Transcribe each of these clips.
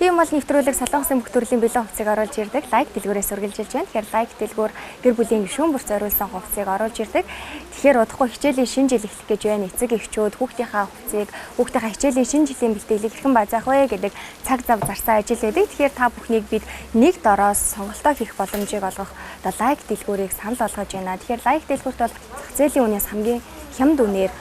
Тийм бол нэвтрүүлэг Солонгосын бүх төрлийн бэлэн хувцсыг оруулж ирдэг. Лайк дэлгүүрээс үргэлжилж байна. Тэгэхээр лайк дэлгүүр гэр бүлийн гишүүн бүр зориулсан хувцсыг оруулж ирдэг. Тэгэхээр удахгүй хичээлийн шинэ жил эхлэх гэж байна. Эцэг эхчүүд хүүхдийнхаа хувцсыг хүүхдийнхаа хичээлийн шинэ жилийн бэлтгэлийг хэрхэн базаах вэ гэдэг цаг зав зарсан ажил байдаг. Тэгэхээр та бүхнийг бид нэг дороос сонголтоо хийх боломжийг олгох лайк дэлгүүрийг санал болгож байна. Тэгэхээр лайк дэлгүүрт бол зах зээлийн үнээс хамгийн хямд үнээр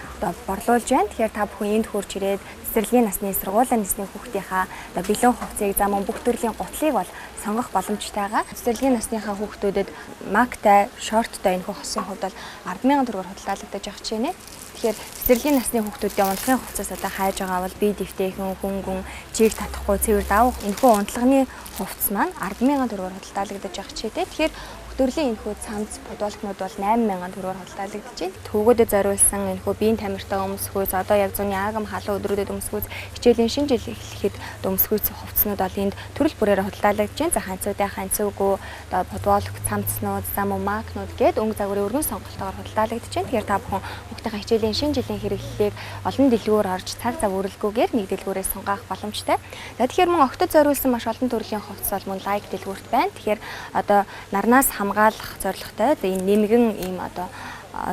борлуулж байна. Тэгэхээр та бүхэн энд хурж ирээд цэцэрлэгийн насны сургуулийн насны хүүхдийнхаа бэлэн хувцсыг зам бүх төрлийн гутлыг бол сонгох боломжтойгаа. Цэцэрлэгийн насныхаа хүүхдүүдэд мактай, шорттой энэ хосын хувьд бол 10,000 төгрөгөөр худалдаалагдаж байгаа ч байна. Тэгэхээр цэцэрлэгийн насны хүүхдүүдийн унтлагын хувцас одоо хайж байгаа бол бие дэвтэйхэн, хөнгөн, чиг татахгүй, цэвэр давах энэхүү унтлагын хувцас маань 10,000 төгрөгөөр худалдаалагдаж байгаа ч тийм. Тэгэхээр төрлийн энэхүү цамц бодволтнууд бол 8,000 төгрөгөөр худалдаалагдаж байна. Төвгүүдэд зориулсан энэхүү биеийн тамиртай өмсгөөс одоо яг зуны агам халуун өдрүүдэд өмсгөөс хичээлийн шинэ жил эхлэхэд өмсгөөс хувцснууд бол энд төрөл бүрээр худалдаалагдаж байна. За ханцуудаа ханцуугүй одоо бодволт цамцнууд, зам макнууд гээд өнгө загварын өргөн сонголтоор худалдаалагдаж байна. Тэгэхээр та бүхэн хүүхдийнхээ хичээлийн шинэ жилийн хэрэглэлийг олон дэлгүүр орж цаг зав үрэлгүйгээр нэг дэлгүүрээс сунгаах боломжтой. За тэгэхээр мөн октод зориулсан маш олон төрлийн хувцас бол мөн лайк дэлгүүрт байна. Тэгэхээр одоо нарнаас хамгаалах зорилготой энэ нэмгэн ийм одоо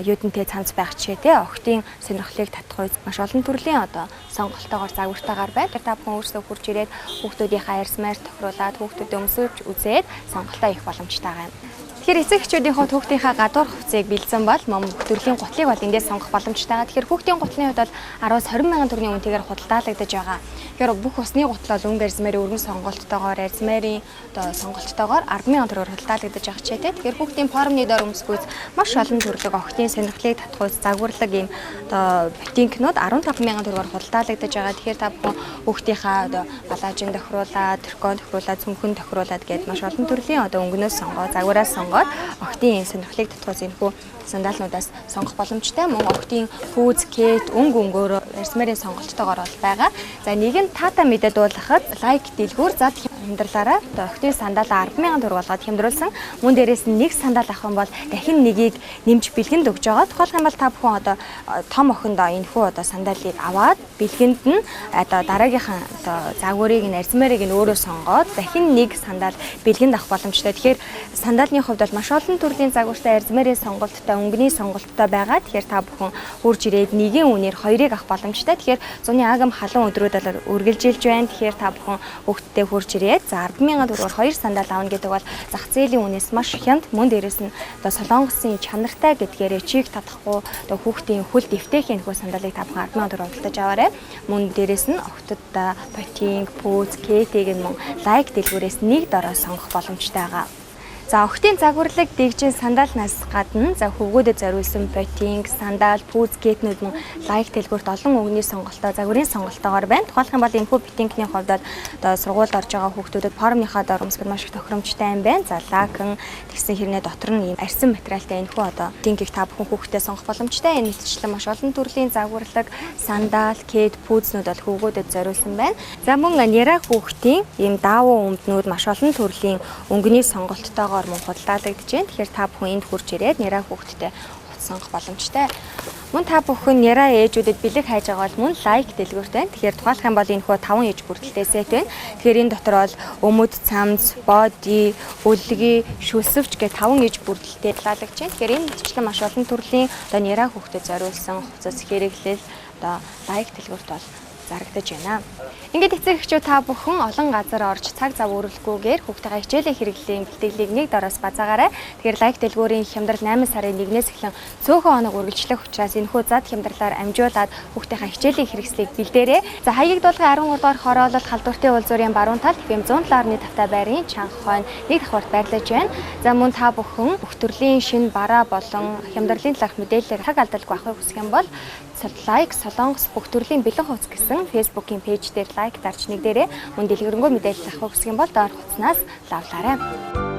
юудэнтэй цамц байх чишээ те октын сонирхлыг татах үед маш олон төрлийн одоо сонголтоогоор загвартаагаар байна. Тэр та бүхэн өөрсдөө хурж ирээд хүүхдүүдийнхээ арьс маяр тохируулаад хүүхдүүдэд өмсөж үзээд сонголтоо хийх боломжтой байна. Тэгэхээр эцэг эхчүүдийн хувьд хүүхдийнхаа гадуур хувцсыг бэлдсэн бол мөн бүх төрлийн гутлыг бол эндээс сонгох боломжтой. Тэгэхээр хүүхдийн гутлын хувьд бол 10-20,000 төгрөгийн үнэтэйгээр худалдаалагдаж байгаа. Тэгэхээр бүх усны гутал бол өнгө арьсмарын өргөн сонголттойгоор арьсмарын одоо сонголттойгоор 10,000 төгрөгөөр худалдаалагдаж байгаа ч тийм. Тэгэхээр хүүхдийн формны дор өмсгөөс маш олон төрлийн октын сонирхлыг татах үс загварлаг ийм одоо ботинкнууд 15,000 төгрөгөөр худалдаалагдаж байгаа. Тэгэхээр та бүхэн хүүхдийнхаа одоо балаажин тохируулаад, трикон тохируулаад, цөмхөн тохируулаад гээд маш олон төрлийн одоо өнгөнөөс сонгоод, загвараас сонгоод октын сонирхлыг татах энэхүү сандалнуудаас сонгох боломжтой. Мөн октын фүүз, кет, өнгөөр арьсмарын сонголттойгоор бол байгаа. За нэг нь тата мэдээд дуулахад лайк дэлгүүр зад хямдралаараа октын сандал 10,000 төгрөг болгоод хямдруулсан. Мөн дээрээс нь нэг сандал авах юм бол дахин нэгийг нэмж бэлгэнд өгж байгаа. Тухайлх юм бол та бүхэн одоо том охиндоо энэхүү одоо сандалыг аваад бэлгэнд нь одоо дараагийнхаа одоо загварыг нь арьсмарыг нь өөрөө сонгоод дахин нэг сандал бэлгэнд авах боломжтой. Тэгэхээр сандалны хувьд бол маш олон төрлийн загвартай арьсмарын сонголттой өнгөний сонголттой байгаа. Тэгэхээр та бүхэн хурж ирээд нэгэн үнээр хоёрыг авах боломжтой. Тэгэхээр зуны агам халуун өдрүүд бол үргэлжилж байна. Тэгэхээр та бүхэн хүүхдтэй хурж ирээд за 10,000 төгрөгөөр хоёр сандал авна гэдэг бол зах зээлийн үнээс маш хямд. Мөн дээрээс нь одоо солонгосын чанартай гэдгээр чиг татахгүй одоо хүүхдийн хөл дэвтэйхэн энэхүү сандалыг та бүхэн 10,000 төгрөг худалдаж аваарай. Мөн дээрээс нь октод ботинг, пүүз, кетийг нь мөн лайк дэлгүүрээс нэг дороо сонгох боломжтой байгаа. За октын загварлаг дэгжин сандалнаас гадна за хөвгүүдэд зориулсан ботинг, сандал, пүүз, кетнүүд мөн лайк дэлгүүрт олон өнгөний сонголтоо, загварын сонголтоогоор байна. Тухайлх юм бол энэхүү ботинкны хувьд одоо сургуульд орж байгаа хүүхдүүдэд формынхаа дор өмсгөл маш их тохиромжтой юм байна. За лакн тэгсэн хэрнээ дотор нь ийм арьсан материалтай энэхүү одоо ботинкийг та бүхэн хүүхдтэй сонгох боломжтой. Энэ мэтчлэн маш олон төрлийн загварлаг, сандал, кет, пүүзнүүд бол хөвгүүдэд зориулсан байна. За мөн няра хүүхдийн ийм даавуу өмднүүд маш олон төрлийн өнгөний сонголттойгоор мөн худалдаалагдаж байна. Тэгэхээр та бүхэн энд хурж ирээд няраа хүүхдтэй хувцас сонгох боломжтой. Мөн та бүхэн няраа ээжүүдэд бэлэг хайж байгаа бол мөн лайк дэлгүүрт байна. Тэгэхээр тухайлх юм бол энэ хөө 5 ээж бүрдэлтэй сет байна. Тэгэхээр энэ дотор бол өмд, цамц, боди, өлгий, шүлсвч гэх 5 ээж бүрдэлтэй худалдаалагдаж байна. Тэгэхээр энэ мэтчлэн маш олон төрлийн одоо няраа хүүхдэд зориулсан хувцас хэрэглэл одоо лайк дэлгүүрт бол зарагдаж байна. Ингээд эцэг эхчүүд та бүхэн олон газар орж цаг зав өөрөлгүйгээр хүүхдийн хичээлийн хэрэглэлийн бэлтгэлийг нэг дороос базаагаарай. Тэгэхээр лайк дэлгүүрийн хямдрал 8 сарын 1-ээс эхлэн цөөхөн хоног үргэлжлэх учраас энэхүү зад хямдралаар амжуулаад хүүхдийн хичээлийн хэрэгслийг бэлдээрэй. За хаягийг дуулгын 13 дугаар хороолол халдвартын уул зүрийн баруун талд FM 107.5 байрын чанга хойно нэг давхарт байрлаж байна. За мөн та бүхэн бүх төрлийн шинэ бараа болон хямдралын талаарх мэдээлэлээр хаг алдалгүй авахыг хүсэх юм бол лайк Солонгос бүх төрлийн бэлэн хувцас гэсэн Facebook-ийн пэйж дээр лайк дарж нэгдээрэй. Мөн дэлгэрэнгүй мэдээлэл авах хүсэх юм бол доор хуудснаас лавлаарай.